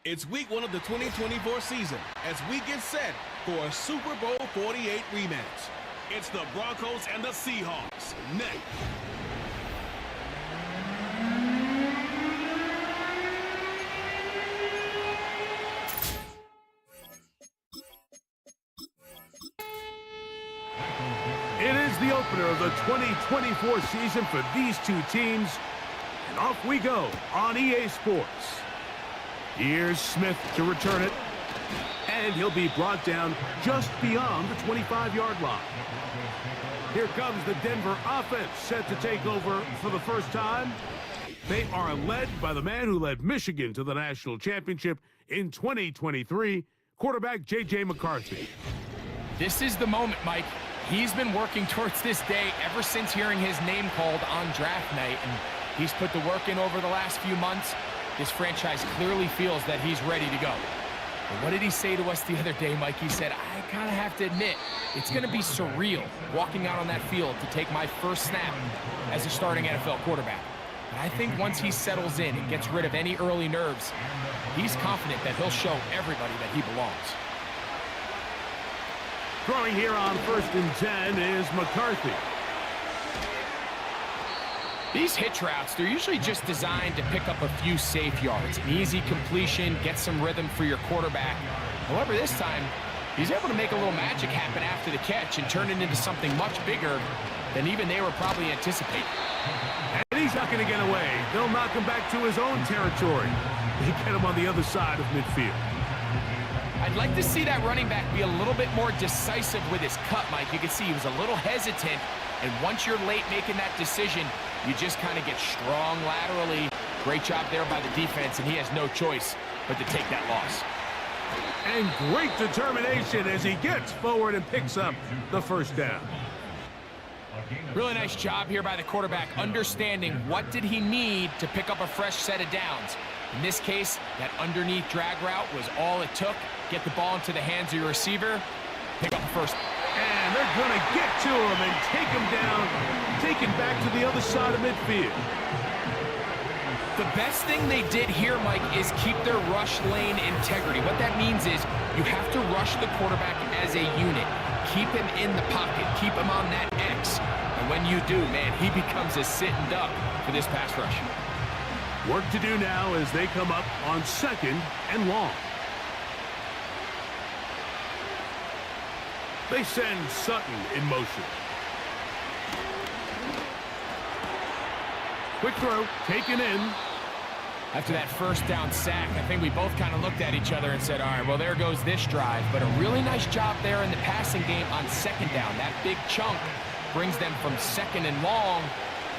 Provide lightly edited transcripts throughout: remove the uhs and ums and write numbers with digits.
It's week 1 of the 2024 season as we get set for a Super Bowl 48 rematch. It's the Broncos and the Seahawks next. It is the opener of the 2024 season for these two teams, and off we go on EA Sports. Here's Smith to return it, and he'll be brought down just beyond the 25-yard line. Here comes the Denver offense set to take over for the first time. They are led by the man who led Michigan to the national championship in 2023, quarterback J.J. McCarthy. This is the moment, Mike. He's been working towards this day ever since hearing his name called on draft night, and he's put the work in over the last few months. This franchise clearly feels that he's ready to go. But what did he say to us the other day, Mike? He said, I kind of have to admit, it's going to be surreal walking out on that field to take my first snap as a starting NFL quarterback. But I think once he settles in and gets rid of any early nerves, he's confident that he'll show everybody that he belongs. Throwing here on 1st and 10 is McCarthy. These hitch routes, they're usually just designed to pick up a few safe yards. An easy completion, get some rhythm for your quarterback. However, this time, he's able to make a little magic happen after the catch and turn it into something much bigger than even they were probably anticipating. And he's not going to get away. They'll knock him back to his own territory. They get him on the other side of midfield. I'd like to see that running back be a little bit more decisive with his cut, Mike. You can see he was a little hesitant, and once you're late making that decision, you just kind of get strong laterally. Great job there by the defense, and he has no choice but to take that loss. And great determination as he gets forward and picks up the first down. Really nice job here by the quarterback, understanding what did he need to pick up a fresh set of downs. In this case, that underneath drag route was all it took. Get the ball into the hands of your receiver, pick up the first. And they're going to get to him and take him down, take him back to the other side of midfield. The best thing they did here, Mike, is keep their rush lane integrity. What that means is you have to rush the quarterback as a unit. Keep him in the pocket. Keep him on that X. And when you do, man, he becomes a sitting duck for this pass rush. Work to do now as they come up on 2nd and long. They send Sutton in motion. Quick throw, taken in. After that first down sack, I think we both kind of looked at each other and said, all right, well, there goes this drive. But a really nice job there in the passing game on 2nd down. That big chunk brings them from 2nd and long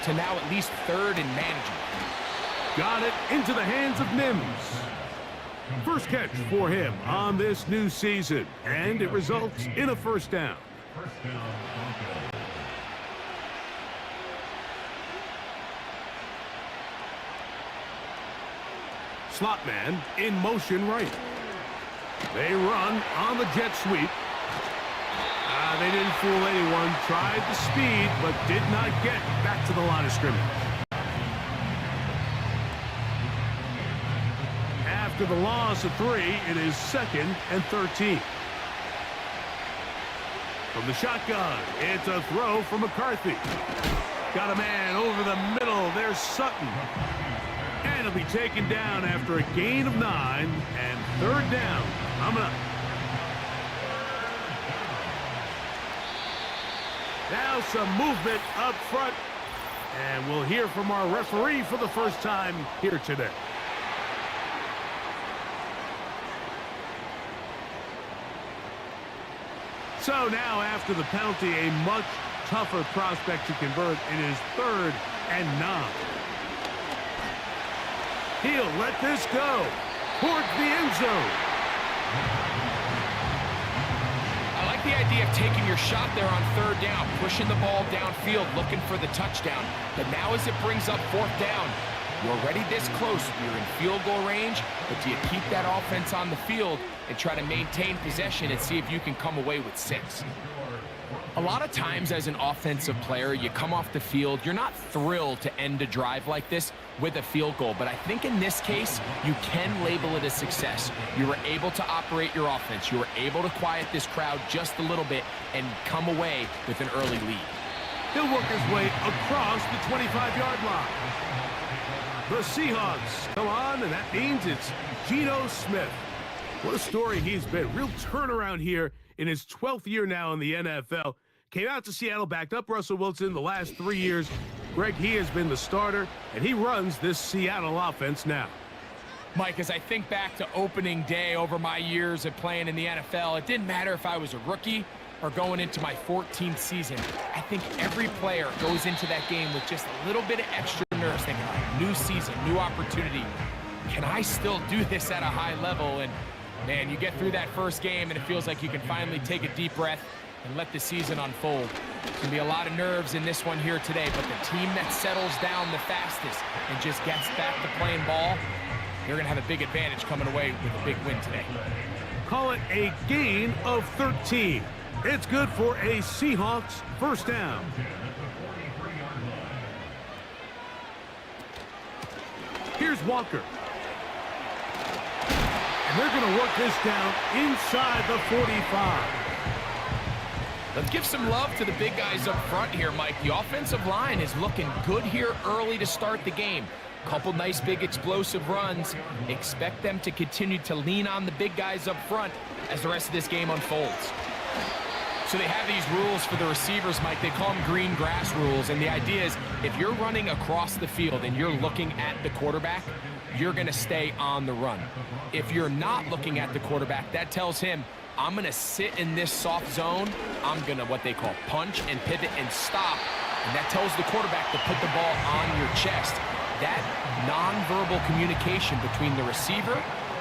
to now at least 3rd and manageable. Got it into the hands of Mims. First catch for him on this new season, and it results in a first down. Slot man in motion right. They run on the jet sweep. They didn't fool anyone. Tried the speed, but did not get back to the line of scrimmage. After the loss of 3, it is 2nd and 13. From the shotgun, it's a throw for McCarthy. Got a man over the middle. There's Sutton. And he'll be taken down after a gain of 9 and 3rd down. Coming up. Now some movement up front. And we'll hear from our referee for the first time here today. So now, after the penalty, a much tougher prospect to convert. It is 3rd and 9. He'll let this go towards the end zone. I like the idea of taking your shot there on 3rd down, pushing the ball downfield, looking for the touchdown. But now as it brings up 4th down, you're already this close. You're in field goal range, but do you keep that offense on the field and try to maintain possession and see if you can come away with 6? A lot of times as an offensive player, you come off the field, you're not thrilled to end a drive like this with a field goal. But I think in this case, you can label it a success. You were able to operate your offense. You were able to quiet this crowd just a little bit and come away with an early lead. He'll work his way across the 25-yard line. The Seahawks come on, and that means it's Geno Smith. What a story he's been. Real turnaround here in his 12th year now in the NFL. Came out to Seattle, backed up Russell Wilson the last 3 years. Greg, he has been the starter, and he runs this Seattle offense now. Mike, as I think back to opening day over my years of playing in the NFL, it didn't matter if I was a rookie or going into my 14th season. I think every player goes into that game with just a little bit of extra nerves, thinking, like, new season, new opportunity. Can I still do this at a high level? And, man, you get through that first game, and it feels like you can finally take a deep breath and let the season unfold. There's going to be a lot of nerves in this one here today, but the team that settles down the fastest and just gets back to playing ball, they're going to have a big advantage coming away with a big win today. Call it a gain of 13. It's good for a Seahawks first down. Here's Walker. And they're going to work this down inside the 45. Let's give some love to the big guys up front here, Mike. The offensive line is looking good here early to start the game. Couple nice big explosive runs. Expect them to continue to lean on the big guys up front as the rest of this game unfolds. So they have these rules for the receivers, Mike. They call them green grass rules, and the idea is if you're running across the field and you're looking at the quarterback, you're going to stay on the run. If you're not looking at the quarterback, that tells him, I'm going to sit in this soft zone. I'm going to what they call punch and pivot and stop, and that tells the quarterback to put the ball on your chest. That nonverbal communication between the receiver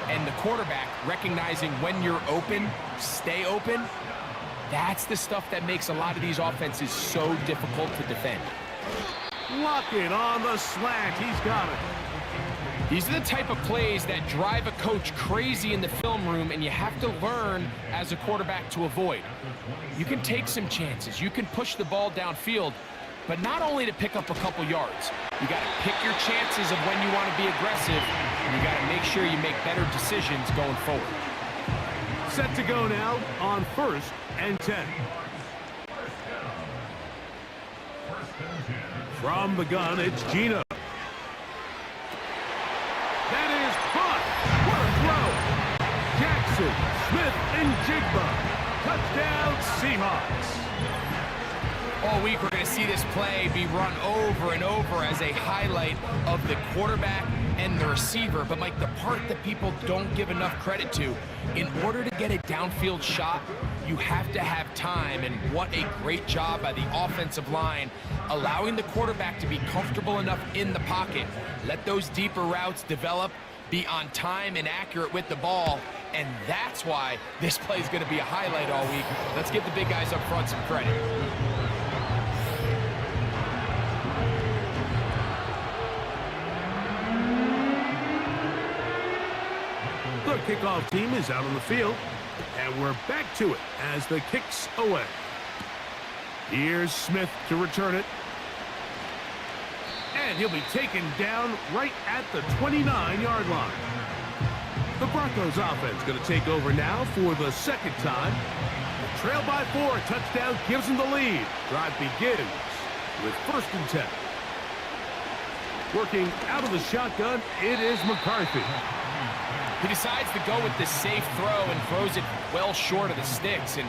and the quarterback, recognizing when you're open, stay open, that's the stuff that makes a lot of these offenses so difficult to defend. Lock it on the slant. He's got it. These are the type of plays that drive a coach crazy in the film room, and you have to learn as a quarterback to avoid. You can take some chances. You can push the ball downfield, but not only to pick up a couple yards. You got to pick your chances of when you want to be aggressive, and you got to make sure you make better decisions going forward. Set to go now on 1st and 10. From the gun, it's Geno. That is caught. What a throw. Jackson, Smith, and Jigba. Touchdown, Seahawks. All week we're going to see this play be run over and over as a highlight of the quarterback and the receiver. But, Mike, the part that people don't give enough credit to, in order to get a downfield shot, you have to have time. And what a great job by the offensive line, allowing the quarterback to be comfortable enough in the pocket. Let those deeper routes develop, be on time and accurate with the ball. And that's why this play is going to be a highlight all week. Let's give the big guys up front some credit. The kickoff team is out on the field, and we're back to it as the kick's away. Here's Smith to return it. And he'll be taken down right at the 29-yard line. The Broncos offense going to take over now for the second time. Trail by 4, touchdown gives them the lead. Drive begins with 1st and 10. Working out of the shotgun, it is McCarthy. He decides to go with the safe throw and throws it well short of the sticks. And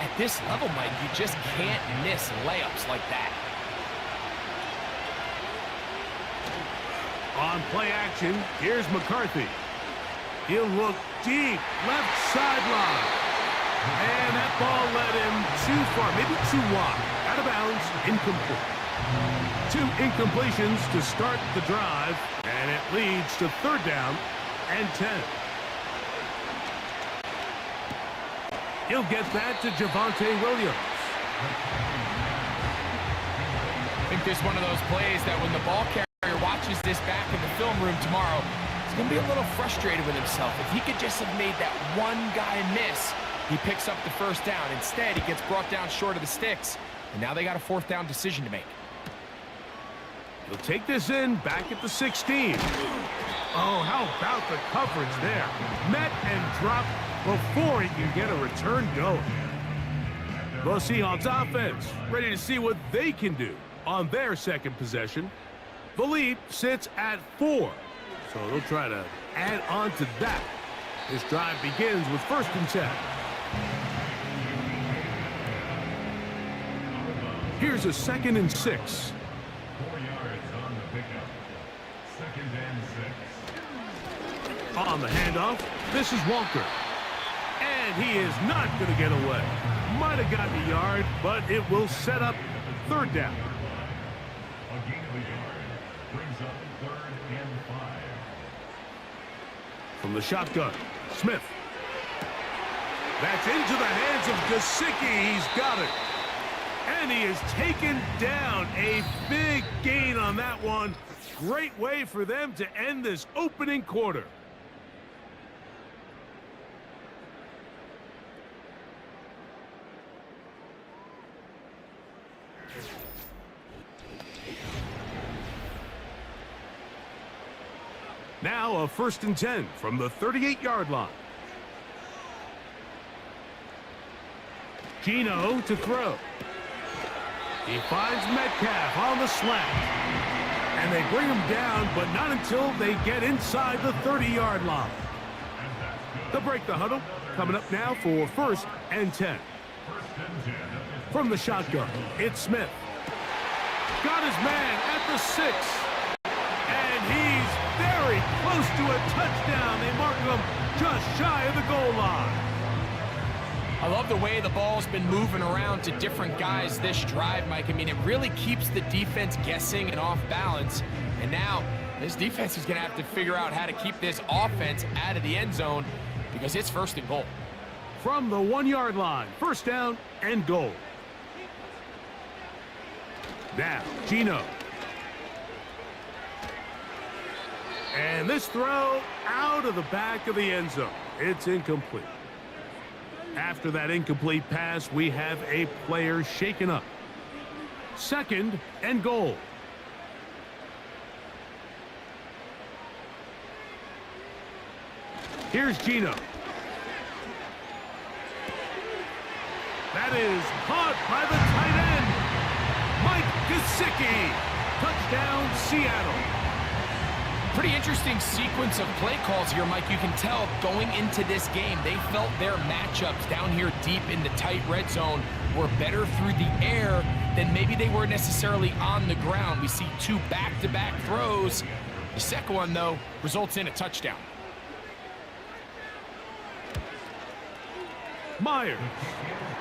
at this level, Mike, you just can't miss layups like that. On play action, here's McCarthy. He'll look deep, left sideline. And that ball led him too far, maybe too wide. Out of bounds, incomplete. 2 incompletions to start the drive, and it leads to 3rd down and 10. He'll get that to Javonte Williams. I think there's one of those plays that when the ball carrier watches this back in the film room tomorrow, he's going to be a little frustrated with himself. If he could just have made that one guy miss, He picks up the first down. Instead, he gets brought down short of the sticks, and now they got a fourth down decision to make. He'll take this in back at the 16. Oh, how about the coverage there? Met and dropped before he can get a return going. The Seahawks offense ready to see what they can do on their second possession. The lead sits at 4, so they'll try to add on to that. This drive begins with 1st and 10. Here's a 2nd and 6. 4 yards on the pickup. 2nd and 6. On the handoff, this is Walker. And he is not going to get away. Might have gotten a yard, but it will set up 3rd down. A gain of a yard brings up 3rd and 5. From the shotgun, Smith. That's into the hands of Gesicki. He's got it. And he is taken down. A big gain on that one. Great way for them to end this opening quarter. Now a 1st and 10 from the 38-yard line. Gino to throw. He finds Metcalf on the slant. And they bring him down, but not until they get inside the 30-yard line. They'll break the huddle. Coming up now for 1st and 10. From the shotgun, it's Smith. Got his man at the 6. And he's very close to a touchdown. They mark him just shy of the goal line. I love the way the ball's been moving around to different guys this drive, Mike. I mean, it really keeps the defense guessing and off balance. And now this defense is going to have to figure out how to keep this offense out of the end zone because it's 1st and goal. From the 1-yard line, 1st down and goal. Now, Gino. And this throw out of the back of the end zone. It's incomplete. After that incomplete pass, we have a player shaken up. 2nd and goal. Here's Gino. That is caught by the tight end, Mike Gesicki. Touchdown, Seattle. Pretty interesting sequence of play calls here, Mike. You can tell going into this game, they felt their matchups down here deep in the tight red zone were better through the air than maybe they were necessarily on the ground. We see 2 back-to-back throws. The second one, though, results in a touchdown. Myers,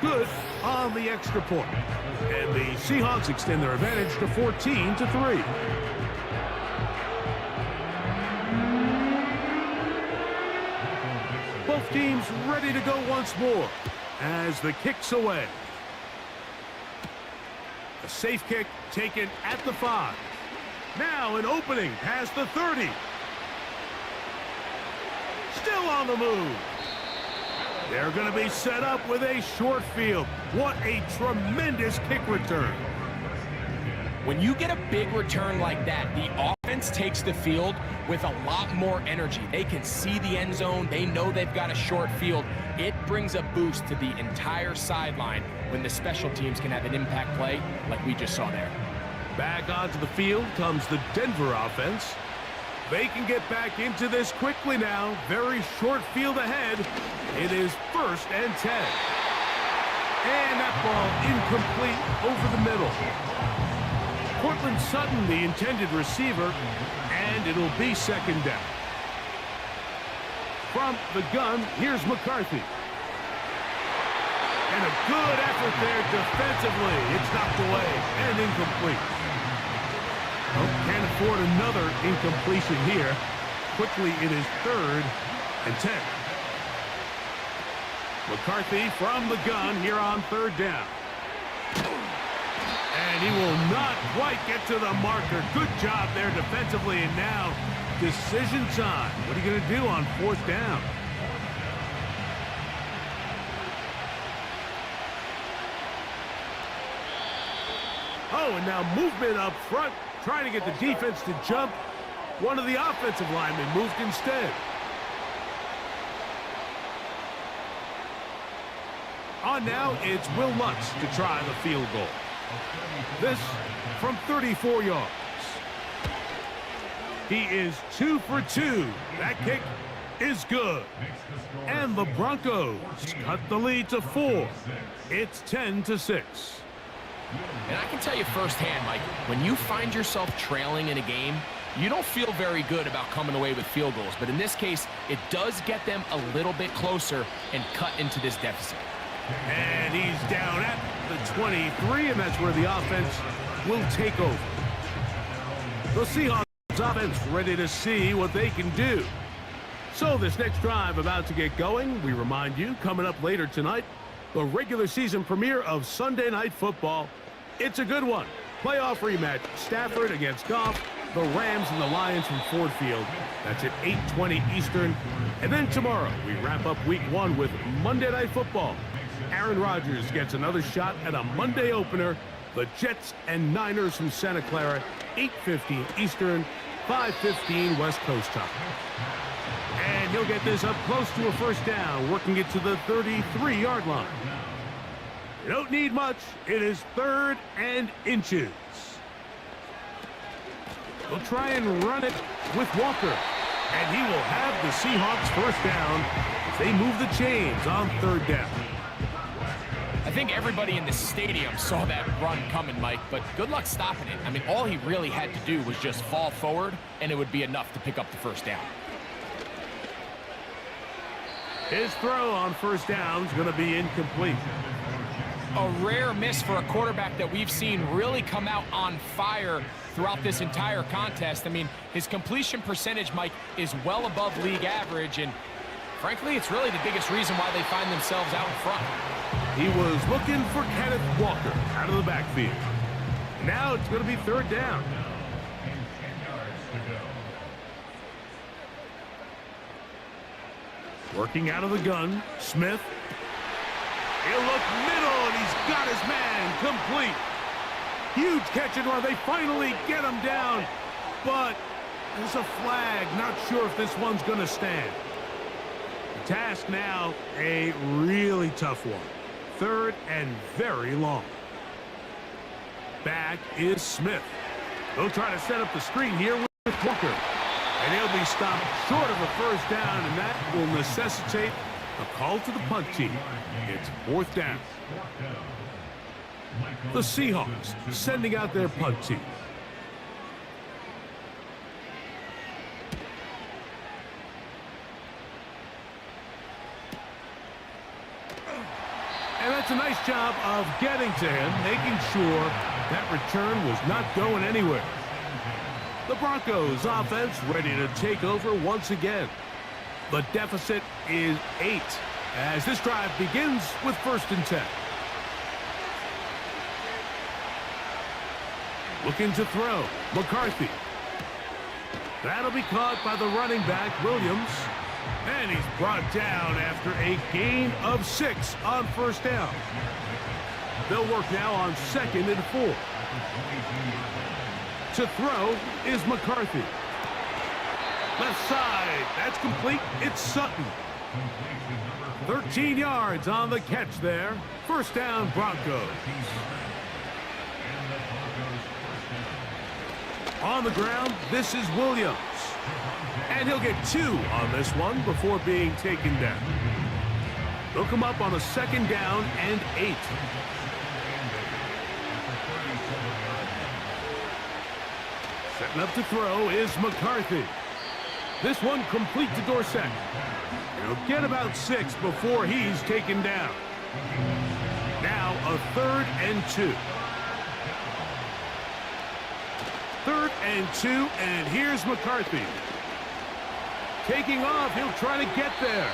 good on the extra point. And the Seahawks extend their advantage to 14-3. Both teams ready to go once more as the kick's away. A safe kick taken at the 5. Now an opening past the 30. Still on the move. They're going to be set up with a short field. What a tremendous kick return. When you get a big return like that, the offense takes the field with a lot more energy. They can see the end zone. They know they've got a short field. It brings a boost to the entire sideline when the special teams can have an impact play like we just saw there. Back onto the field comes the Denver offense. They can get back into this quickly now. Very short field ahead. It is 1st and 10. And that ball incomplete over the middle. Cortland Sutton, the intended receiver, and it'll be 2nd down. From the gun, here's McCarthy. And a good effort there defensively. It's knocked away and incomplete. Oh, can't afford another incompletion here. Quickly, it is 3rd and 10. McCarthy from the gun here on 3rd down. And he will not quite get to the marker. Good job there defensively. And now, decision time. What are you going to do on 4th down? Oh, and now movement up front, trying to get the defense to jump. One of the offensive linemen moved instead. On now, it's Will Lutz to try the field goal. This from 34 yards. He is 2 for 2. That kick is good. And the Broncos cut the lead to 4. It's 10-6. And I can tell you firsthand, Mike, when you find yourself trailing in a game, you don't feel very good about coming away with field goals. But in this case, it does get them a little bit closer and cut into this deficit. And he's down at the 23, and that's where the offense will take over. The Seahawks offense ready to see what they can do. So this next drive about to get going, we remind you, coming up later tonight, the regular season premiere of Sunday Night Football. It's a good one. Playoff rematch, Stafford against Goff, the Rams and the Lions from Ford Field. That's at 8:20 Eastern. And then tomorrow, we wrap up week 1 with Monday Night Football. Aaron Rodgers gets another shot at a Monday opener. The Jets and Niners from Santa Clara, 8:15 Eastern, 5:15 West Coast time. And he'll get this up close to a first down, working it to the 33-yard line. You don't need much. It is 3rd and inches. They'll try and run it with Walker. And he will have the Seahawks first down as they move the chains on 3rd down. I think everybody in the stadium saw that run coming, Mike, but good luck stopping it. I mean, all he really had to do was just fall forward, and it would be enough to pick up the first down. His throw on first down is going to be incomplete. A rare miss for a quarterback that we've seen really come out on fire throughout this entire contest. I mean, his completion percentage, Mike, is well above league average, and frankly, it's really the biggest reason why they find themselves out in front. He was looking for Kenneth Walker out of the backfield. Now it's going to be 3rd down. Working out of the gun, Smith. He'll look middle, and he's got his man complete. Huge catch and run. They finally get him down, but there's a flag. Not sure if this one's going to stand. The task now, a really tough one. 3rd and very long. Back is Smith. They'll try to set up the screen here with Walker. And he'll be stopped short of a first down, and that will necessitate a call to the punt team. It's 4th down. The Seahawks sending out their punt team. And that's a nice job of getting to him, making sure that return was not going anywhere. The Broncos offense ready to take over once again. The deficit is 8 as this drive begins with 1st and 10. Looking to throw, McCarthy. That'll be caught by the running back, Williams. And he's brought down after a gain of 6 on first down. They'll work now on 2nd and 4. To throw is McCarthy. Left side, that's complete. It's Sutton. 13 yards on the catch there. First down, Broncos. On the ground, this is Williams. And he'll get 2 on this one before being taken down. They'll come up on a 2nd down and 8. Setting up to throw is McCarthy. This one complete to Dorsett. He'll get about 6 before he's taken down. Now a 3rd and 2. 3rd and 2, and here's McCarthy. Taking off, he'll try to get there.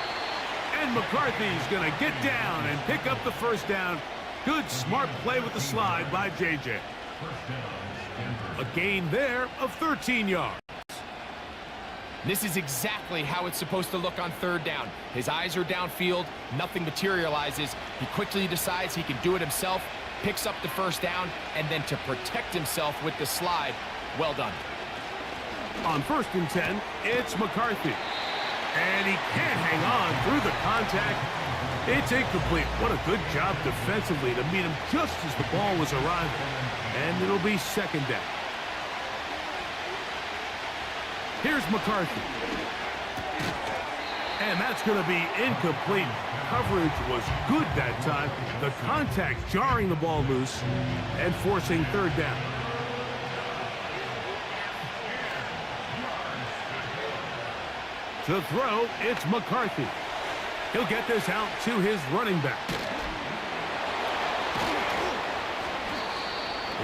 And McCarthy's going to get down and pick up the first down. Good, smart play with the slide by J.J. A gain there of 13 yards. This is exactly how it's supposed to look on 3rd down. His eyes are downfield, nothing materializes. He quickly decides he can do it himself, picks up the first down, and then to protect himself with the slide. Well done. On 1st and 10, it's McCarthy. And he can't hang on through the contact. It's incomplete. What a good job defensively to meet him just as the ball was arriving. And it'll be 2nd down. Here's McCarthy. And that's going to be incomplete. Coverage was good that time. The contact jarring the ball loose and forcing 3rd down. To throw, it's McCarthy. He'll get this out to his running back.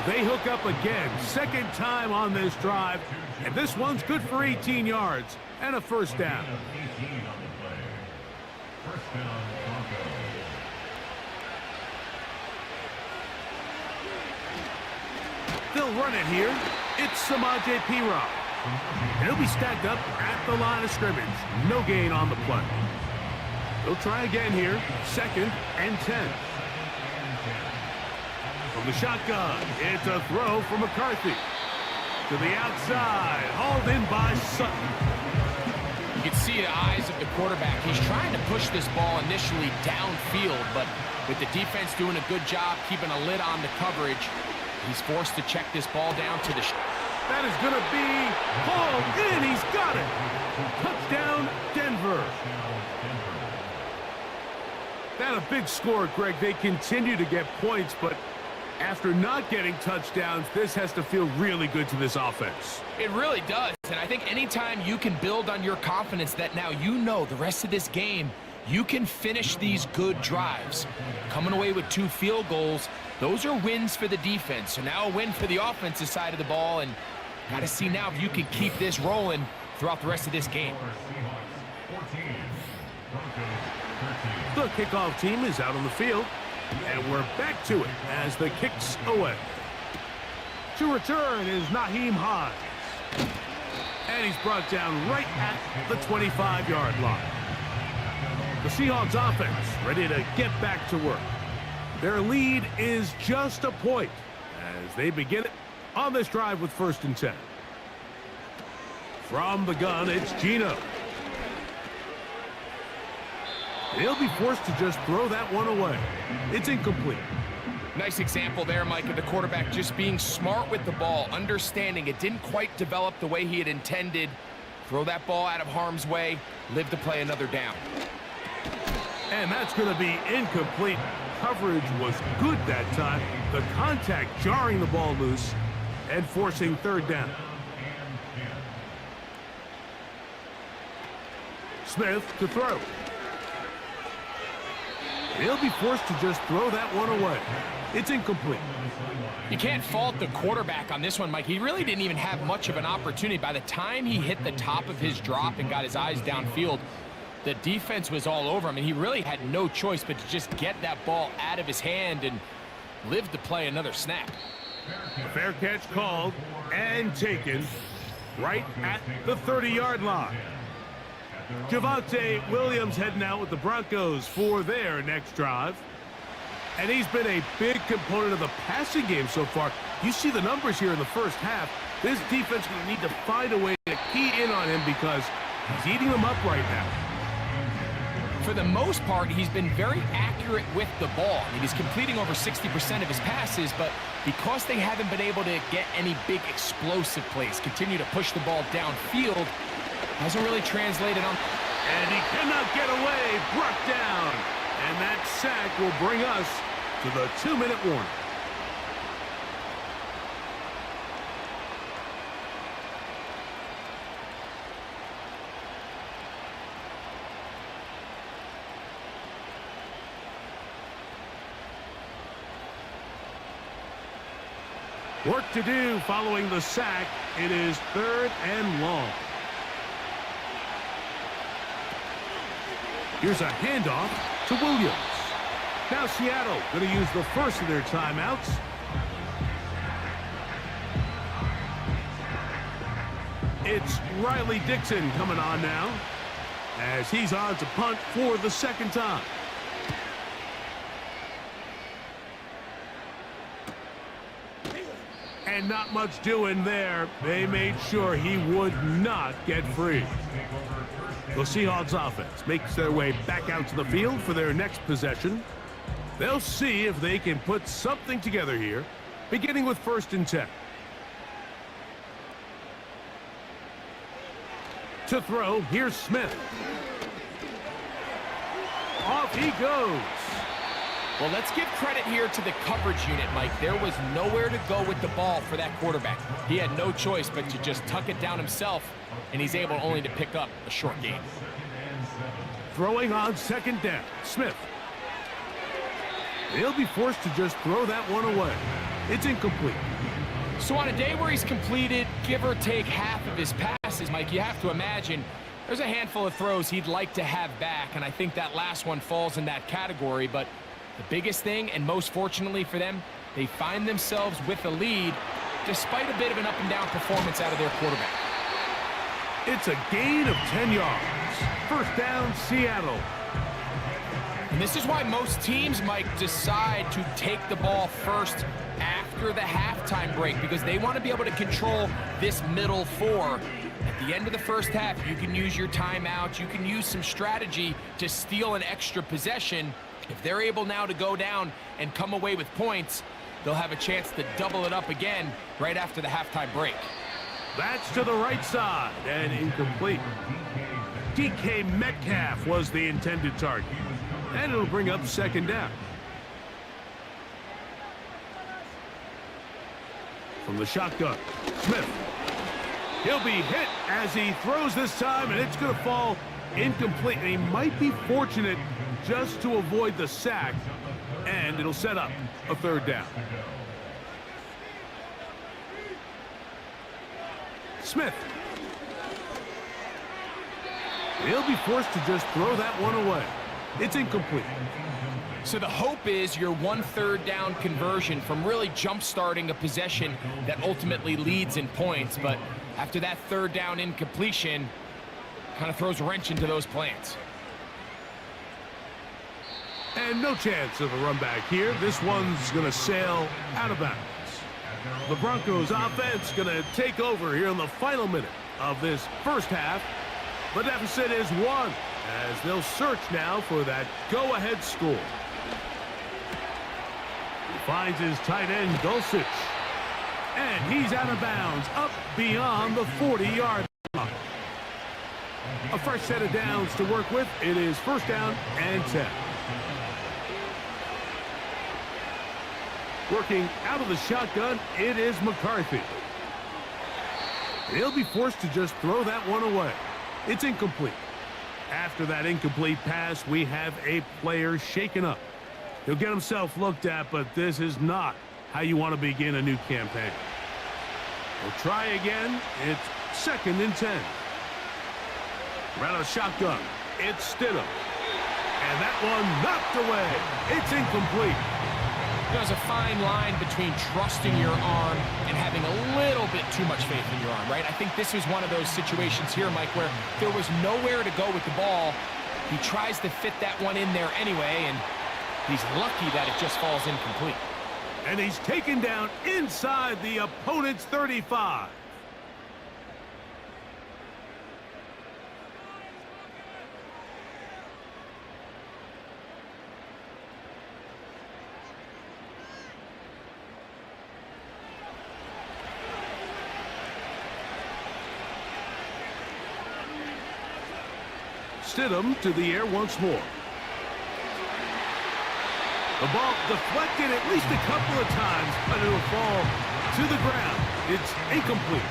They hook up again, 2nd time on this drive, and this one's good for 18 yards and a 1st down. They'll run it here. It's Samaje P-Rob. He'll be stacked up at the line of scrimmage. No gain on the play. They'll try again here. 2nd and 10. From the shotgun, it's a throw for McCarthy. To the outside, hauled in by Sutton. You can see the eyes of the quarterback. He's trying to push this ball initially downfield, but with the defense doing a good job keeping a lid on the coverage, he's forced to check this ball down to the... That is going to be hauled in. He's got it. Touchdown, Denver. That a big score, Greg. They continue to get points, but after not getting touchdowns, this has to feel really good to this offense. It really does, and I think anytime you can build on your confidence that now you know the rest of this game, you can finish these good drives. Coming away with 2 field goals, those are wins for the defense. So now a win for the offensive side of the ball, and got to see now if you can keep this rolling throughout the rest of this game. The kickoff team is out on the field, and we're back to it as the kick's away. To return is Naheem Hines. And he's brought down right at the 25-yard line. The Seahawks offense ready to get back to work. Their lead is just a point as they begin it on this drive with 1st and 10. From the gun, it's Geno. He'll be forced to just throw that one away. It's incomplete. Nice example there, Mike, of the quarterback just being smart with the ball, understanding it didn't quite develop the way he had intended. Throw that ball out of harm's way, live to play another down. And that's going to be incomplete. Coverage was good that time. The contact jarring the ball loose and forcing 3rd down. Smith to throw. He'll be forced to just throw that one away. It's incomplete. You can't fault the quarterback on this one, Mike. He really didn't even have much of an opportunity. By the time he hit the top of his drop and got his eyes downfield, the defense was all over him, and he really had no choice but to just get that ball out of his hand and live to play another snap. A fair catch called and taken right at the 30-yard line. Javonte Williams heading out with the Broncos for their next drive. And he's been a big component of the passing game so far. You see the numbers here in the first half. This defense will need to find a way to key in on him because he's eating them up right now. For the most part, he's been very accurate with the ball. I mean, he's completing over 60% of his passes, but because they haven't been able to get any big explosive plays, continue to push the ball downfield, hasn't really translated on. And he cannot get away, brought down. And that sack will bring us to the 2-minute warning. Work to do following the sack. It is 3rd and long. Here's a handoff to Williams. Now Seattle going to use the first of their timeouts. It's Riley Dixon coming on now as he's on to punt for the 2nd time. And not much doing there. They made sure he would not get free. The Seahawks offense makes their way back out to the field for their next possession. They'll see if they can put something together here, beginning with 1st and 10. To throw, here's Smith. Off he goes. Well, let's give credit here to the coverage unit, Mike. There was nowhere to go with the ball for that quarterback. He had no choice but to just tuck it down himself, and he's able only to pick up a short gain. Throwing on 2nd down, Smith. He'll be forced to just throw that one away. It's incomplete. So on a day where he's completed, give or take half of his passes, Mike, you have to imagine there's a handful of throws he'd like to have back, and I think that last one falls in that category. But the biggest thing, and most fortunately for them, they find themselves with a lead despite a bit of an up-and-down performance out of their quarterback. It's a gain of 10 yards. 1st down, Seattle. And this is why most teams, Mike, decide to take the ball first after the halftime break, because they want to be able to control this middle 4. At the end of the first half, you can use your timeout. You can use some strategy to steal an extra possession. If they're able now to go down and come away with points, they'll have a chance to double it up again right after the halftime break. That's to the right side and incomplete. DK Metcalf was the intended target. And it'll bring up 2nd down. From the shotgun, Smith. He'll be hit as he throws this time, and it's going to fall incomplete. And he might be fortunate just to avoid the sack, and it'll set up a 3rd down. Smith. He'll be forced to just throw that one away. It's incomplete. So the hope is your 1 3rd down conversion from really jump-starting a possession that ultimately leads in points. But after that 3rd down incompletion, kind of throws a wrench into those plans. And no chance of a run back here. This one's going to sail out of bounds. The Broncos offense going to take over here in the final minute of this first half. The deficit is 1 as they'll search now for that go-ahead score. He finds his tight end, Dulcich. And he's out of bounds, up beyond the 40-yard line. A fresh set of downs to work with. It is 1st down and 10. Working out of the shotgun, it is McCarthy. He'll be forced to just throw that one away. It's incomplete. After that incomplete pass, we have a player shaken up. He'll get himself looked at, but this is not how you want to begin a new campaign. We'll try again. It's 2nd and 10. Around a shotgun. It's Stidham. And that one knocked away. It's incomplete. There's a fine line between trusting your arm and having a little bit too much faith in your arm, right? I think this is one of those situations here, Mike, where there was nowhere to go with the ball. He tries to fit that one in there anyway, and he's lucky that it just falls incomplete. And he's taken down inside the opponent's 35. Stidham to the air once more. The ball deflected at least a couple of times, but it'll fall to the ground. It's incomplete.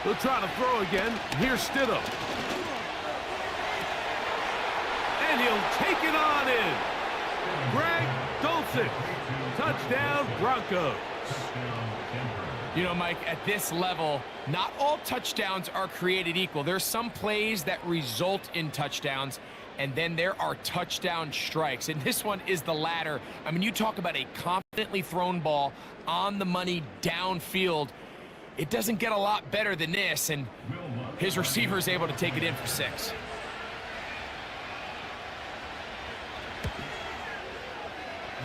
He'll try to throw again. Here's Stidham. And he'll take it on in. Greg Dulcich. Touchdown, Broncos. You know, Mike, at this level, not all touchdowns are created equal. There's some plays that result in touchdowns, and then there are touchdown strikes. And this one is the latter. I mean, you talk about a confidently thrown ball on the money downfield. It doesn't get a lot better than this, and his receiver is able to take it in for 6.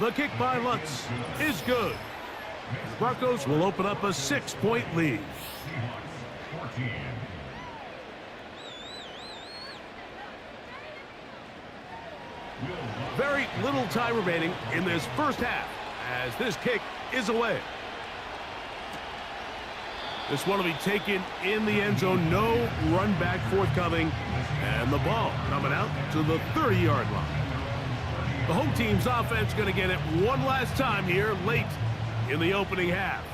The kick by Lutz is good. The Broncos will open up a 6-point lead. Seahawks 14. Very little time remaining in this first half as this kick is away. This one will be taken in the end zone. No run back forthcoming. And the ball coming out to the 30-yard line. The home team's offense going to get it one last time here late in the opening half.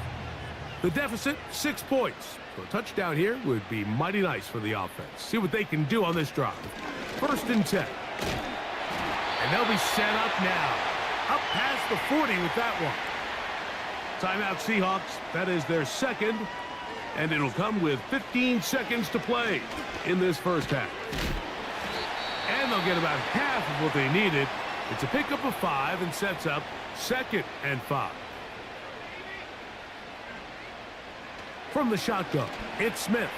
The deficit, 6 points. So a touchdown here would be mighty nice for the offense. See what they can do on this drive. 1st and 10. And they'll be set up now. Up past the 40 with that one. Timeout Seahawks. That is their second. And it'll come with 15 seconds to play in this first half. And they'll get about half of what they needed. It's a pickup of 5 and sets up 2nd and 5. From the shotgun, it's Smith.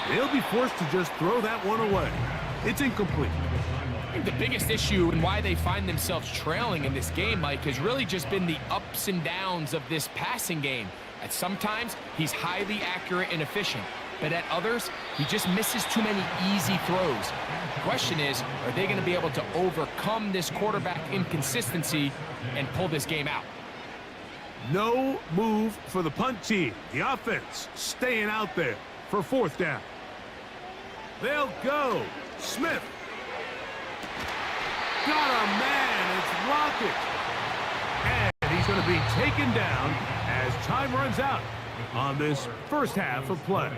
They'll be forced to just throw that one away. It's incomplete. I think the biggest issue and why they find themselves trailing in this game, Mike, has really just been the ups and downs of this passing game. At sometimes, he's highly accurate and efficient, but at others, he just misses too many easy throws. The question is, are they going to be able to overcome this quarterback inconsistency and pull this game out? No move for the punt team. The offense staying out there for 4th down. They'll go. Smith. Got a man. It's Lockett. And he's going to be taken down as time runs out on this first half of play.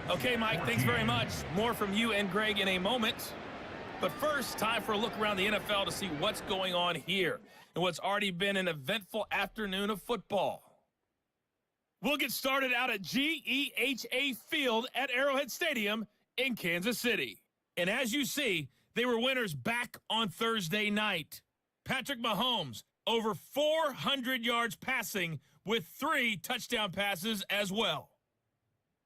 Okay, Mike, thanks very much. More from you and Greg in a moment. But first, time for a look around the NFL to see what's going on here and what's already been an eventful afternoon of football. We'll get started out at GEHA Field at Arrowhead Stadium in Kansas City. And as you see, they were winners back on Thursday night. Patrick Mahomes, over 400 yards passing with 3 touchdown passes as well.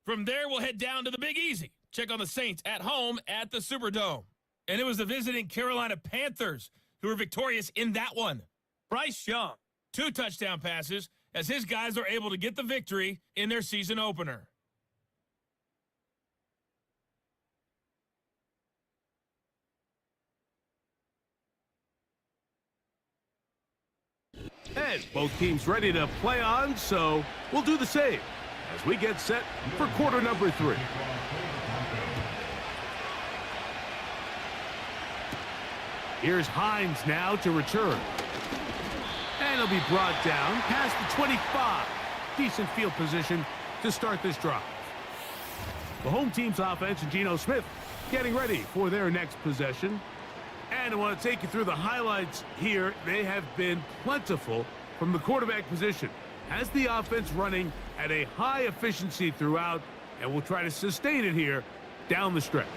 From there, we'll head down to the Big Easy. Check on the Saints at home at the Superdome. And it was the visiting Carolina Panthers who were victorious in that one. Bryce Young, 2 touchdown passes as his guys are able to get the victory in their season opener. And both teams ready to play on, so we'll do the same as we get set for quarter number 3. Here's Hines now to return. And he'll be brought down past the 25. Decent field position to start this drive. The home team's offense and Geno Smith getting ready for their next possession. And I want to take you through the highlights here. They have been plentiful from the quarterback position. Has the offense running at a high efficiency throughout, and we'll try to sustain it here down the stretch.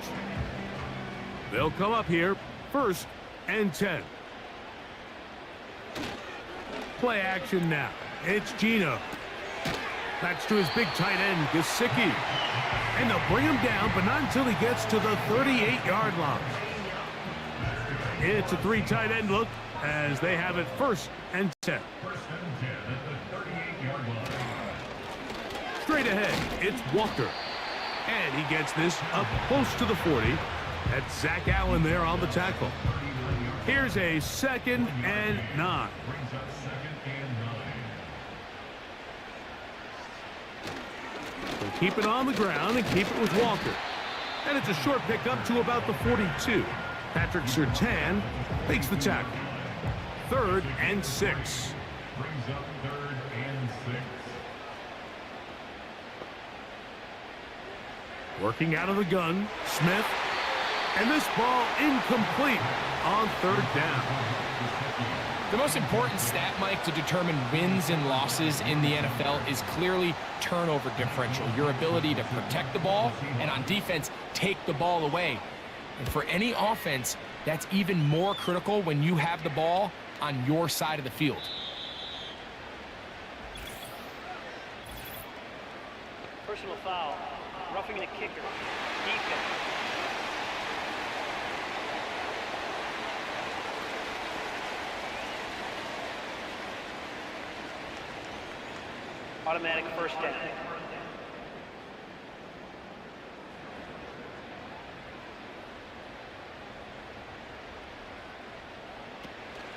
They'll come up here 1st and 10. Play action now. It's Geno. That's to his big tight end, Gesicki. And they'll bring him down, but not until he gets to the 38-yard line. It's a 3 tight end look as they have it 1st and 10. Straight ahead, it's Walker. And he gets this up close to the 40. That's Zach Allen there on the tackle. Here's a 2nd and 9. We'll keep it on the ground and keep it with Walker. And it's a short pickup to about the 42. Patrick Surtain makes the tackle. 3rd and 6. Brings up 3rd and 6. Working out of the gun, Smith. And this ball incomplete on 3rd down. The most important stat, Mike, to determine wins and losses in the NFL is clearly turnover differential. Your ability to protect the ball and on defense, take the ball away. And for any offense, that's even more critical when you have the ball on your side of the field. Personal foul, roughing the kicker, defense. Automatic first down.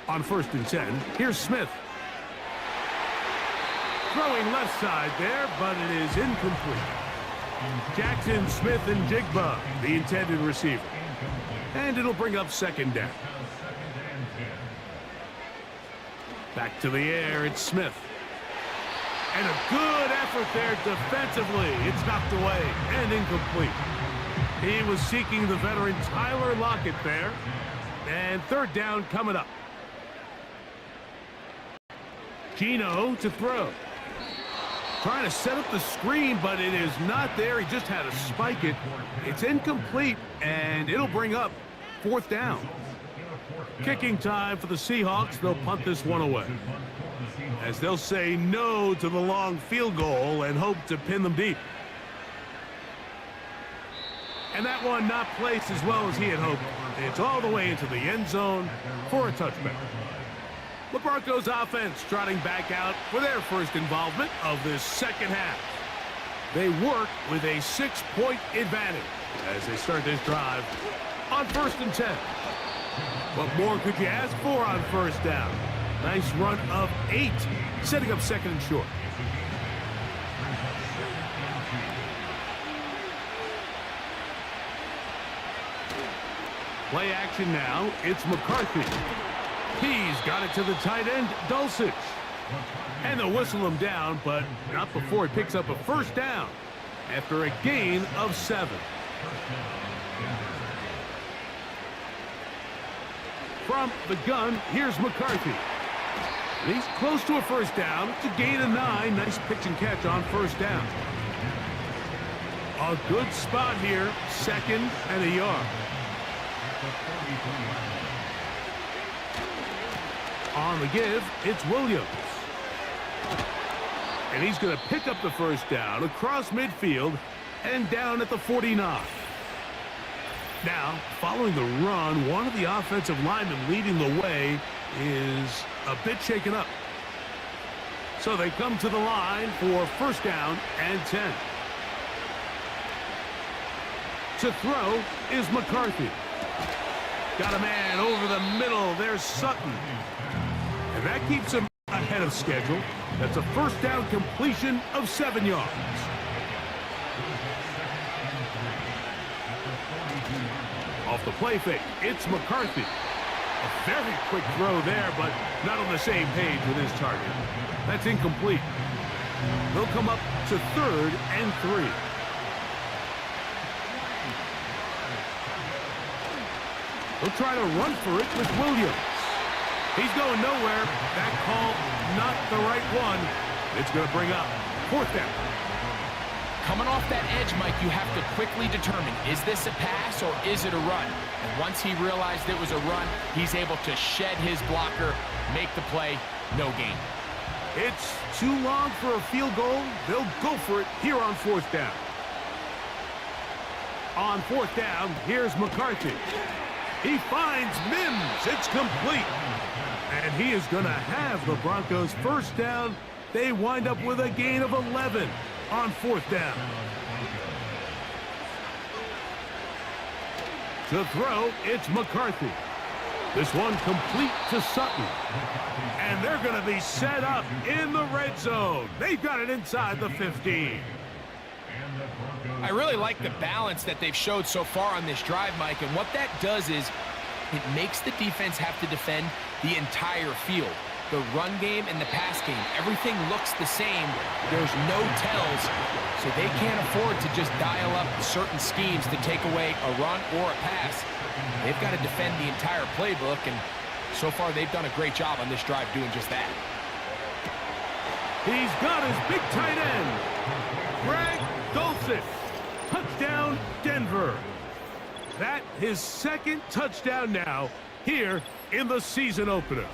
On 1st and 10, here's Smith. Throwing left side there, but it is incomplete. Jackson, Smith, and Jigba, the intended receiver. And it'll bring up 2nd down. Back to the air, it's Smith. And a good effort there defensively. It's knocked away and incomplete. He was seeking the veteran Tyler Lockett there. And 3rd down coming up. Gino to throw. Trying to set up the screen, but it is not there. He just had to spike it. It's incomplete, and it'll bring up 4th down. Kicking time for the Seahawks. They'll punt this one away, as they'll say no to the long field goal and hope to pin them deep. And that one not placed as well as he had hoped. It's all the way into the end zone for a touchback. The Broncos offense trotting back out for their first involvement of this 2nd half. They work with a 6-point advantage as they start this drive on 1st and 10. What more could you ask for on 1st down? Nice run of 8, setting up 2nd and short. Play action now. It's McCarthy. He's got it to the tight end, Dulcich. And they'll whistle him down, but not before he picks up a 1st down after a gain of 7. From the gun, here's McCarthy. And he's close to a 1st down. It's a gain of 9. Nice pitch and catch on 1st down. A good spot here, 2nd and a yard. On the give, it's Williams. And he's going to pick up the 1st down across midfield and down at the 49. Now, following the run, one of the offensive linemen leading the way is a bit shaken up. So they come to the line for 1st down and 10. To throw is McCarthy. Got a man over the middle. There's Sutton. And that keeps him ahead of schedule. That's a 1st down completion of 7 yards. Off the play fake, it's McCarthy. A very quick throw there, but not on the same page with his target. That's incomplete. They'll come up to 3rd and 3. They'll try to run for it with Williams. He's going nowhere. That call, not the right one. It's going to bring up 4th down. Coming off that edge, Mike, you have to quickly determine, is this a pass or is it a run? And once he realized it was a run, he's able to shed his blocker, make the play, no gain. It's too long for a field goal. They'll go for it here on 4th down. On 4th down, here's McCarthy. He finds Mims. It's complete. And he is going to have the Broncos 1st down. They wind up with a gain of 11 on 4th down. To throw, it's McCarthy. This one complete to Sutton. And they're going to be set up in the red zone. They've got it inside the 15. I really like the balance that they've showed so far on this drive, Mike, and what that does is it makes the defense have to defend the entire field. The run game and the pass game, everything looks the same. There's no tells, so they can't afford to just dial up certain schemes to take away a run or a pass. They've got to defend the entire playbook, and so far they've done a great job on this drive doing just that. He's got his big tight end, Greg Dulcich. Touchdown, Denver. That his 2nd touchdown now here in the season opener.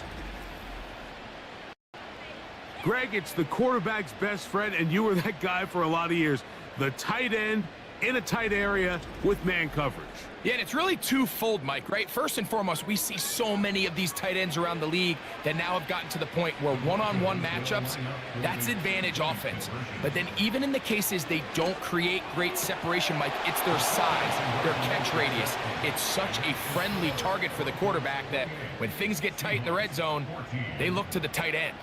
Greg, it's the quarterback's best friend, and you were that guy for a lot of years. The tight end in a tight area with man coverage. Yeah, and it's really twofold, Mike, right? First and foremost, we see so many of these tight ends around the league that now have gotten to the point where one-on-one matchups, that's advantage offense. But then even in the cases they don't create great separation, Mike, it's their size, their catch radius. It's such a friendly target for the quarterback that when things get tight in the red zone, they look to the tight end.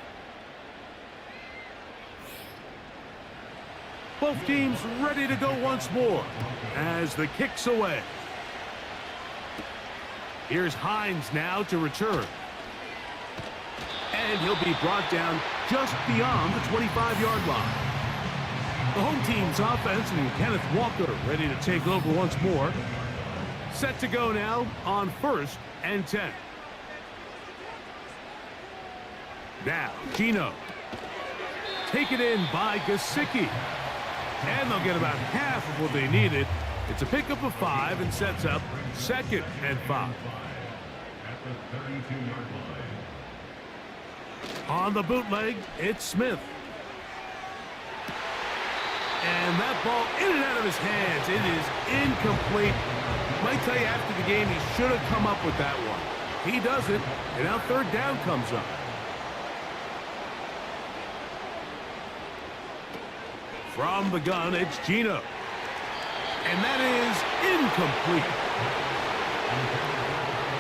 Both teams ready to go once more as the kick's away. Here's Hines now to return. And he'll be brought down just beyond the 25-yard line. The home team's offense and Kenneth Walker ready to take over once more. Set to go now on 1st and 10. Now, Gino. Taken in by Gesicki. And they'll get about half of what they needed. It's a pickup of 5 and sets up 2nd and 5. At the 32-yard line. On the bootleg, it's Smith. And that ball in and out of his hands. It is incomplete. Might tell you after the game he should have come up with that one. He doesn't, and now 3rd down comes up. From the gun, it's Gino. And that is incomplete.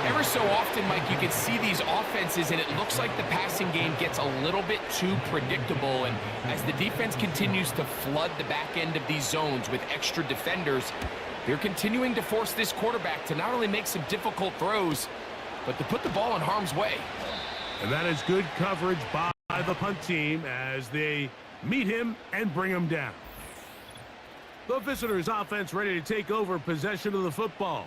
Ever so often, Mike, you can see these offenses, and it looks like the passing game gets a little bit too predictable. And as the defense continues to flood the back end of these zones with extra defenders, they're continuing to force this quarterback to not only make some difficult throws, but to put the ball in harm's way. And that is good coverage by the punt team as they meet him and bring him down. The visitors' offense ready to take over possession of the football.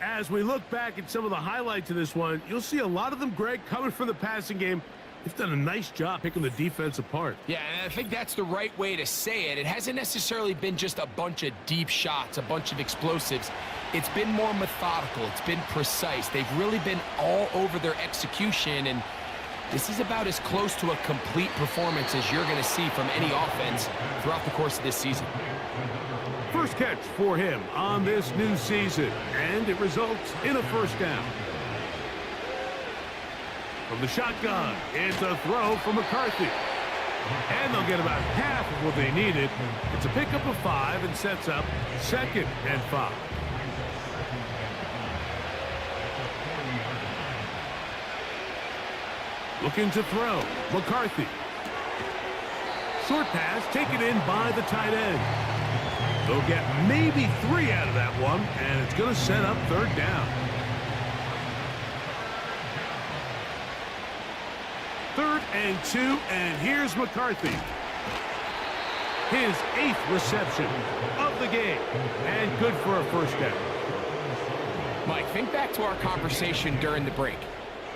As we look back at some of the highlights of this one, you'll see a lot of them, Greg, coming from the passing game. They've done a nice job picking the defense apart. Yeah, and I think that's the right way to say it. It hasn't necessarily been just a bunch of deep shots, a bunch of explosives. It's been more methodical. It's been precise. They've really been all over their execution, and this is about as close to a complete performance as you're going to see from any offense throughout the course of this season. First catch for him on this new season, and it results in a 1st down. From the shotgun, it's a throw from McCarthy. And they'll get about half of what they needed. It's a pickup of 5 and sets up 2nd and 5. Looking to throw, McCarthy. Short pass taken in by the tight end. They'll get maybe 3 out of that one, and it's going to set up 3rd down. 3rd and 2, and here's McCarthy. His 8th reception of the game, and good for a 1st down. Mike, think back to our conversation during the break.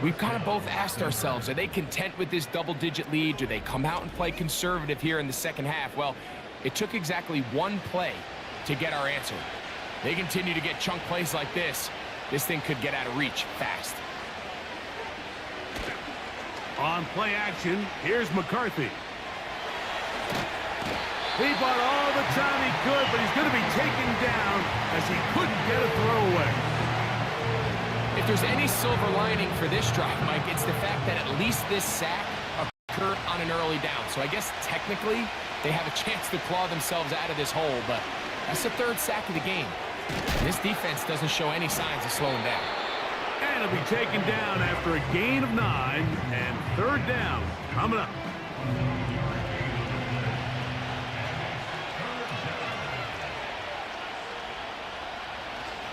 We've kind of both asked ourselves, are they content with this double-digit lead? Do they come out and play conservative here in the second half? Well, it took exactly 1 play to get our answer. They continue to get chunk plays like this. This thing could get out of reach fast. On play action, here's McCarthy. He bought all the time he could, but he's going to be taken down as he couldn't get a throwaway. If there's any silver lining for this drive, Mike, it's the fact that at least this sack occurred on an early down. So I guess technically they have a chance to claw themselves out of this hole, but that's the 3rd sack of the game. This defense doesn't show any signs of slowing down. And it'll be taken down after a gain of 9, and 3rd down coming up.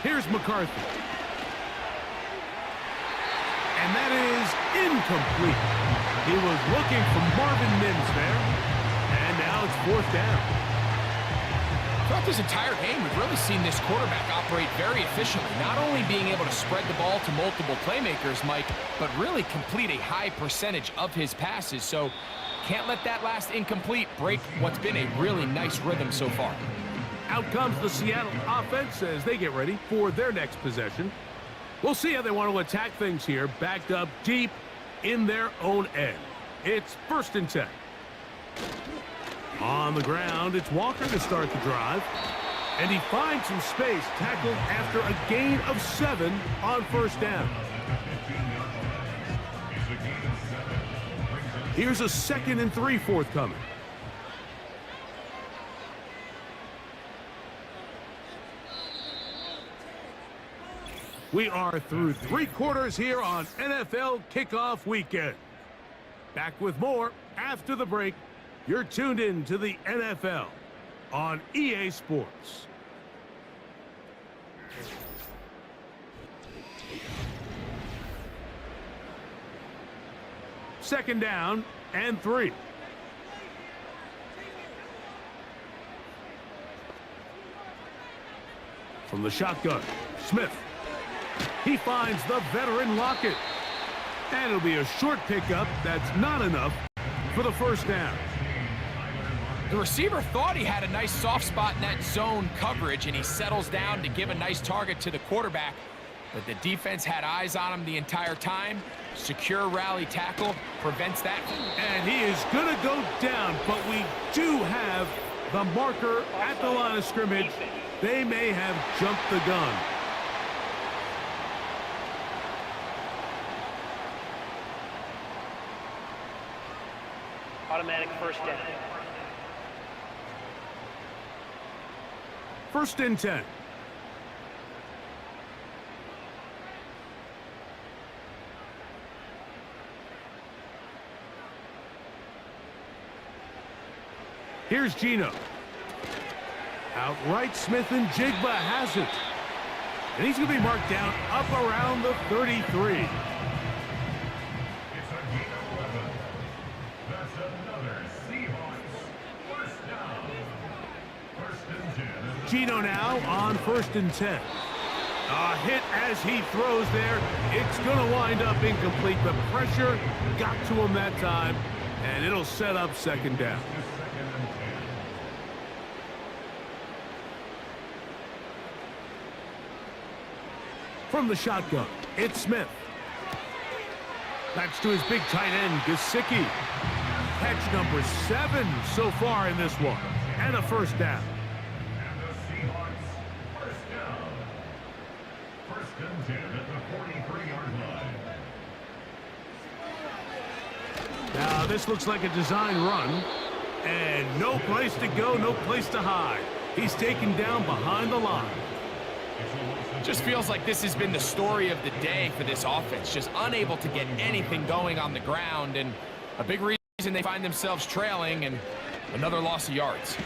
Here's McCarthy. And that is incomplete. He was looking for Marvin Mims there. And now it's 4th down. Throughout this entire game, we've really seen this quarterback operate very efficiently, not only being able to spread the ball to multiple playmakers, Mike, but really complete a high percentage of his passes. So can't let that last incomplete break what's been a really nice rhythm so far. Out comes the Seattle offense as they get ready for their next possession. We'll see how they want to attack things here, backed up deep in their own end. It's 1st and 10. On the ground, it's Walker to start the drive. And he finds some space, tackled after a gain of 7 on first down. Here's a 2nd and 3 forthcoming. We are through 3 quarters here on NFL Kickoff Weekend. Back with more after the break. You're tuned in to the NFL on EA Sports. Second down and 3. From the shotgun, Smith. He finds the veteran Lockett. And it'll be a short pickup. That's not enough for the first down. The receiver thought he had a nice soft spot in that zone coverage, and he settles down to give a nice target to the quarterback. But the defense had eyes on him the entire time. Secure rally tackle prevents that. And he is going to go down, but we do have the marker at the line of scrimmage. They may have jumped the gun. Automatic first down. 1st and 10. Here's Geno. Outright Smith and Jigba has it. And he's going to be marked down up around the 33. It's a gain of 11. That's another Seahawks first down. 1st and 10. Geno now on 1st and 10. A hit as he throws there. It's going to wind up incomplete. The pressure got to him that time, and it'll set up 2nd down. From the shotgun, it's Smith. That's to his big tight end, Gesicki. Catch number 7 so far in this one. And a first down. And the Seahawks first down. 1st and 10 at the 43-yard line. Now this looks like a design run. And no place to go, no place to hide. He's taken down behind the line. Just feels like this has been the story of the day for this offense. Just unable to get anything going on the ground, and a big reason they find themselves trailing, and another loss of yards.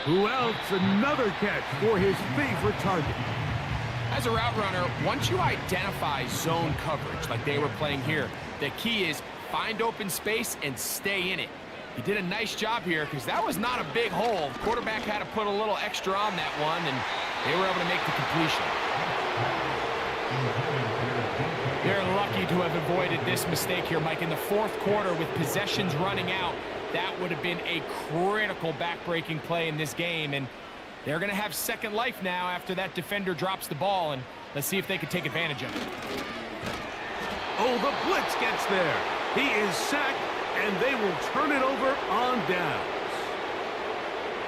Who else? Another catch for his favorite target. As a route runner, once you identify zone coverage like they were playing here, the key is find open space and stay in it. He did a nice job here because that was not a big hole. The quarterback had to put a little extra on that one, and they were able to make the completion. They're lucky to have avoided this mistake here, Mike. In the 4th quarter with possessions running out, that would have been a critical back-breaking play in this game, and they're going to have second life now after that defender drops the ball, and let's see if they can take advantage of it. Oh, the blitz gets there. He is sacked, and they will turn it over on downs.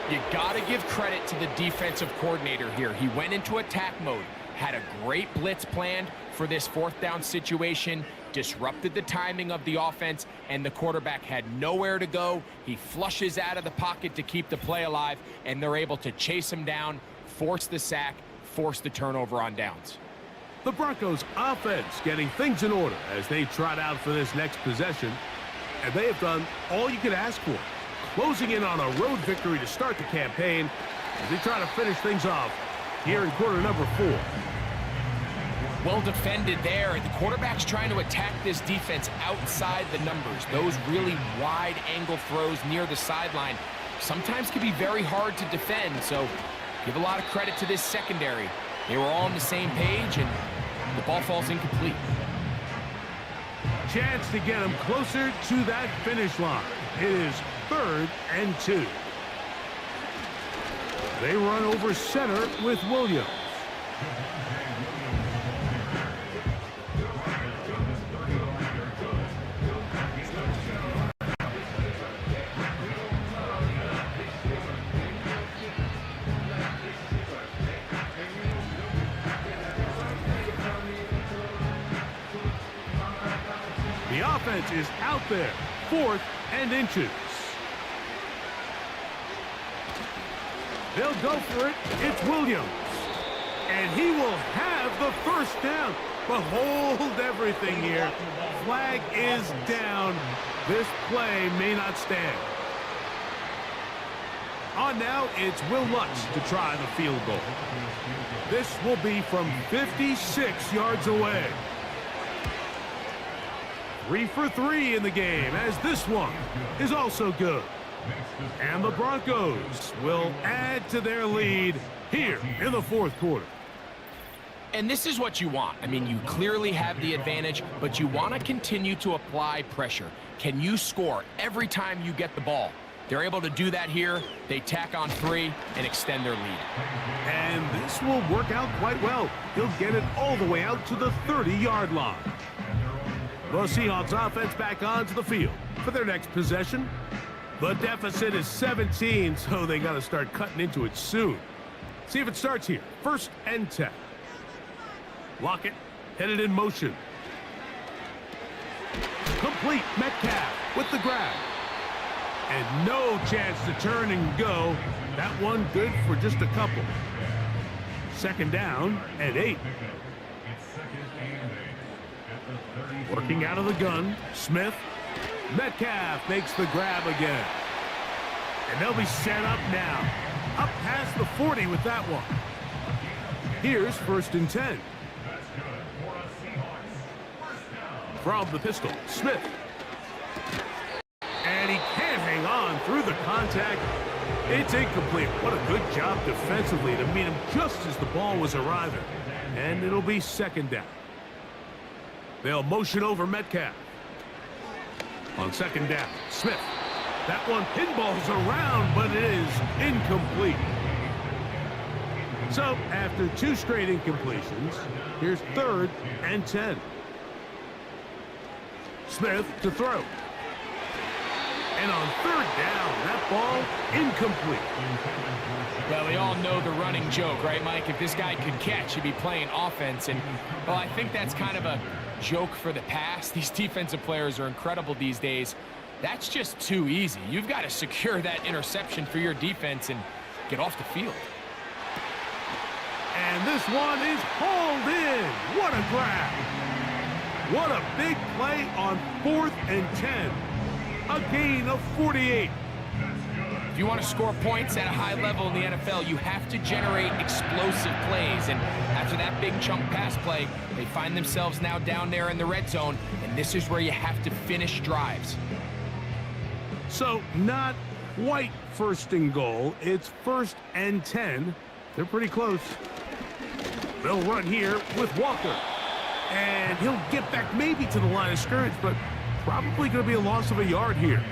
You got to give credit to the defensive coordinator here. He went into attack mode, had a great blitz planned for this 4th down situation, disrupted the timing of the offense, and the quarterback had nowhere to go. He flushes out of the pocket to keep the play alive, and they're able to chase him down, force the sack, force the turnover on downs. The Broncos offense getting things in order as they trot out for this next possession. And they have done all you could ask for, closing in on a road victory to start the campaign as they try to finish things off here in quarter number 4. Well defended there, and the quarterback's trying to attack this defense outside the numbers. Those really wide angle throws near the sideline sometimes can be very hard to defend, so give a lot of credit to this secondary. They were all on the same page, and the ball falls incomplete. Chance to get him closer to that finish line. It is 3rd and 2. They run over center with Williams. The offense is out there. 4th and inches. They'll go for it. It's Williams. And he will have the first down. But hold everything here. Flag is down. This play may not stand. On now, it's Will Lutz to try the field goal. This will be from 56 yards away. 3 for 3 in the game, as this one is also good. And the Broncos will add to their lead here in the 4th quarter. And this is what you want. I mean, you clearly have the advantage, but you want to continue to apply pressure. Can you score every time you get the ball? They're able to do that here. They tack on 3 and extend their lead. And this will work out quite well. He'll get it all the way out to the 30-yard line. The Seahawks offense back onto the field for their next possession. The deficit is 17, so they got to start cutting into it soon. See if it starts here. 1st and 10. Lockett headed in motion. Complete. Metcalf with the grab. And no chance to turn and go. That one good for just a couple. 2nd down and 8. Working out of the gun. Smith. Metcalf makes the grab again. And they'll be set up now. Up past the 40 with that one. Here's 1st and 10. From the pistol, Smith. And he can't hang on through the contact. It's incomplete. What a good job defensively to meet him just as the ball was arriving. And it'll be 2nd down. They'll motion over Metcalf. On 2nd down, Smith. That one pinballs around, but it is incomplete. So, after 2 straight incompletions, here's 3rd and 10. Smith to throw. And on 3rd down, that ball incomplete. Well, we all know the running joke, right, Mike? If this guy could catch, he'd be playing offense. And, well, I think that's kind of a joke for the past. These defensive players are incredible these days. That's just too easy. You've got to secure that interception for your defense and get off the field. And this one is hauled in. What a grab. What a big play on 4th and 10. A gain of 48. If you want to score points at a high level in the NFL, you have to generate explosive plays. And after that big chunk pass play, they find themselves now down there in the red zone. And this is where you have to finish drives. So, not quite 1st and goal. It's 1st and 10. They're pretty close. They'll run here with Walker. And he'll get back maybe to the line of scrimmage, but probably going to be a loss of a yard here.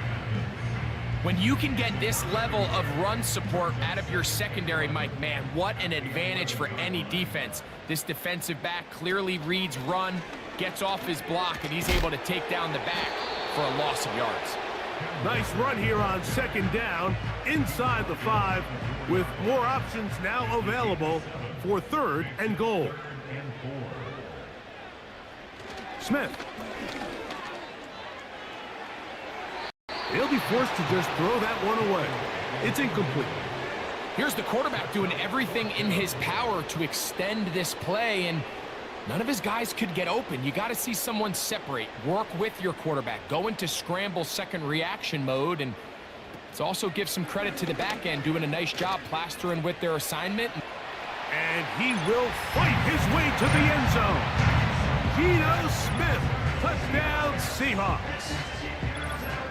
When you can get this level of run support out of your secondary, Mike, man, what an advantage for any defense. This defensive back clearly reads run, gets off his block, and he's able to take down the back for a loss of yards. Nice run here on 2nd down, inside the 5, with more options now available for 3rd and goal. Smith. He'll be forced to just throw that one away. It's incomplete. Here's the quarterback doing everything in his power to extend this play, and none of his guys could get open. You got to see someone separate, work with your quarterback, go into scramble second reaction mode, and let's also give some credit to the back end doing a nice job plastering with their assignment. And he will fight his way to the end zone. Geno Smith, touchdown Seahawks.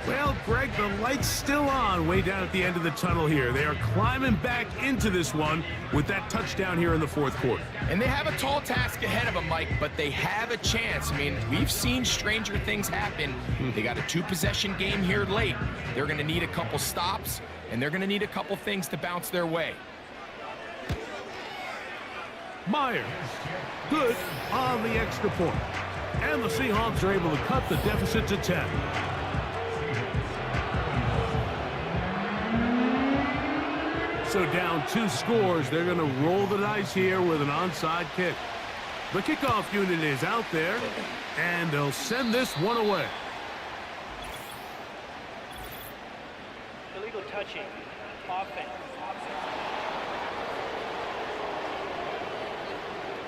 Well, Greg, the light's still on way down at the end of the tunnel here. They are climbing back into this one with that touchdown here in the 4th quarter. And they have a tall task ahead of them, Mike, but they have a chance. I mean, we've seen stranger things happen. They got a 2-possession game here late. They're going to need a couple stops, and they're going to need a couple things to bounce their way. Myers, good on the extra point. And the Seahawks are able to cut the deficit to 10. So down 2 scores, they're going to roll the dice here with an onside kick. The kickoff unit is out there, and they'll send this one away. Illegal touching. Offense.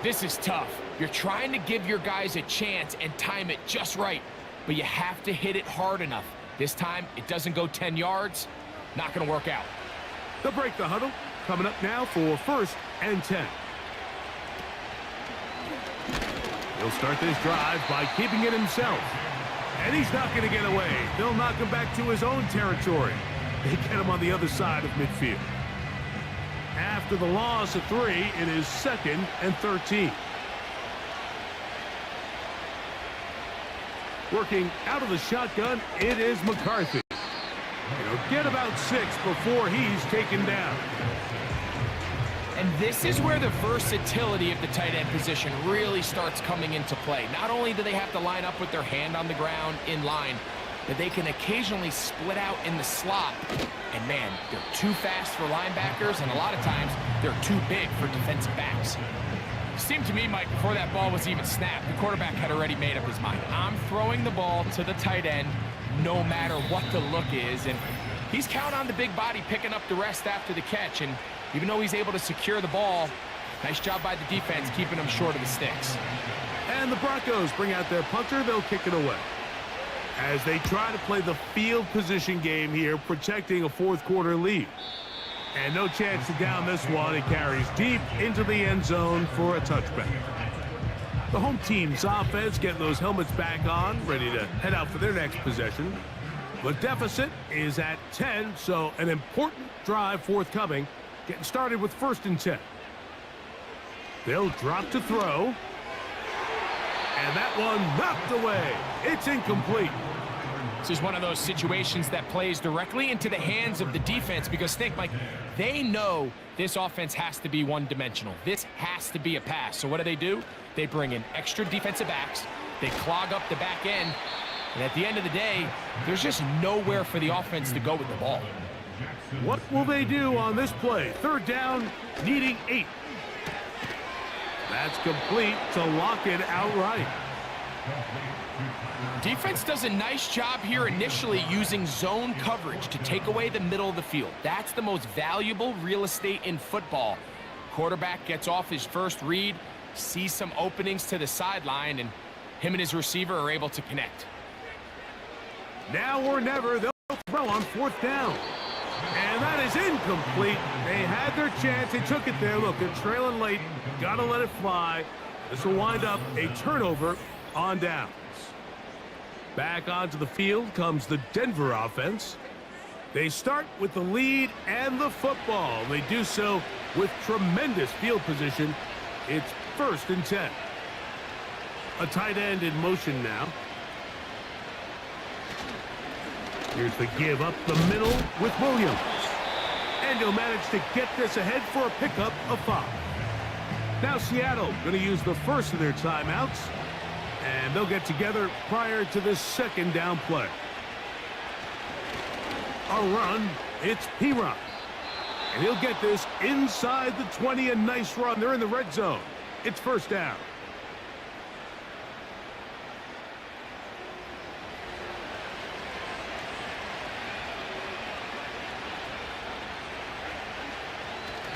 This is tough. You're trying to give your guys a chance and time it just right, but you have to hit it hard enough. This time, it doesn't go 10 yards. Not going to work out. They'll break the huddle. Coming up now for 1st and 10. He'll start this drive by keeping it himself. And he's not going to get away. They'll knock him back to his own territory. They get him on the other side of midfield. After the loss of 3, it is 2nd and 13. Working out of the shotgun, it is McCarthy. He'll get about 6 before he's taken down. And this is where the versatility of the tight end position really starts coming into play. Not only do they have to line up with their hand on the ground in line, but they can occasionally split out in the slot. And man, they're too fast for linebackers, and a lot of times they're too big for defensive backs. It seemed to me, Mike, before that ball was even snapped, the quarterback had already made up his mind. I'm throwing the ball to the tight end no matter what the look is, and he's counting on the big body picking up the rest after the catch, and even though he's able to secure the ball, nice job by the defense keeping him short of the sticks. And the Broncos bring out their punter. They'll kick it away. As they try to play the field position game here, protecting a 4th quarter lead. And no chance to down this one. It carries deep into the end zone for a touchback. The home team's offense getting those helmets back on, ready to head out for their next possession. The deficit is at 10, so an important drive forthcoming. Getting started with 1st and 10. They'll drop to throw. And that one knocked away. It's incomplete. This is one of those situations that plays directly into the hands of the defense because think, Mike, they know this offense has to be one-dimensional. This has to be a pass. So what do? They bring in extra defensive backs. They clog up the back end. And at the end of the day, there's just nowhere for the offense to go with the ball. What will they do on this play? 3rd down, needing 8. That's complete to lock it outright. Defense does a nice job here initially using zone coverage to take away the middle of the field. That's the most valuable real estate in football. Quarterback gets off his first read, sees some openings to the sideline, and him and his receiver are able to connect. Now or never, they'll throw on 4th down. And that is incomplete. They had their chance. They took it there. Look, they're trailing late. Got to let it fly. This will wind up a turnover on downs. Back onto the field comes the Denver offense. They start with the lead and the football. They do so with tremendous field position. It's 1st and 10. A tight end in motion now. Here's the give up the middle with Williams. And he'll manage to get this ahead for a pickup of 5. Now Seattle going to use the first of their timeouts. And they'll get together prior to this 2nd down play. A run. It's P-Run. And he'll get this inside the 20. A nice run. They're in the red zone. It's 1st down.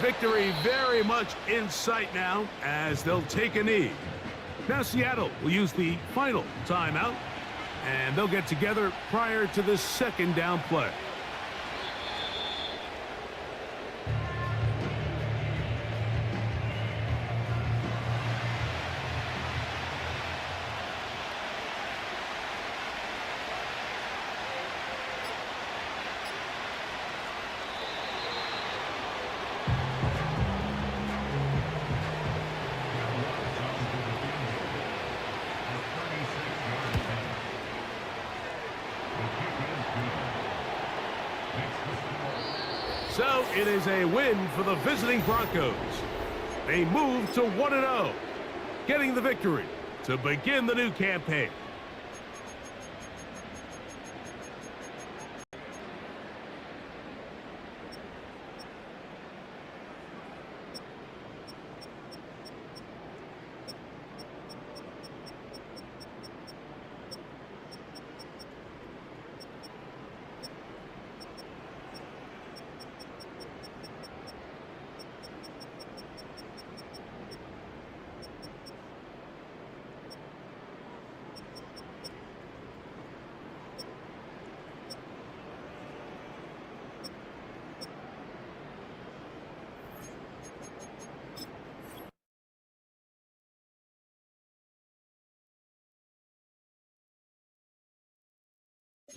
Victory very much in sight now as they'll take a knee. Now Seattle will use the final timeout, and they'll get together prior to this 2nd down play. So it is a win for the visiting Broncos. They move to 1-0, getting the victory to begin the new campaign.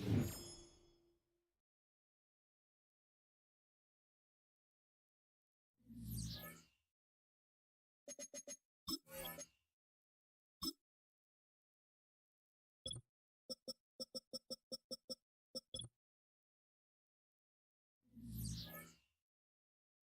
it.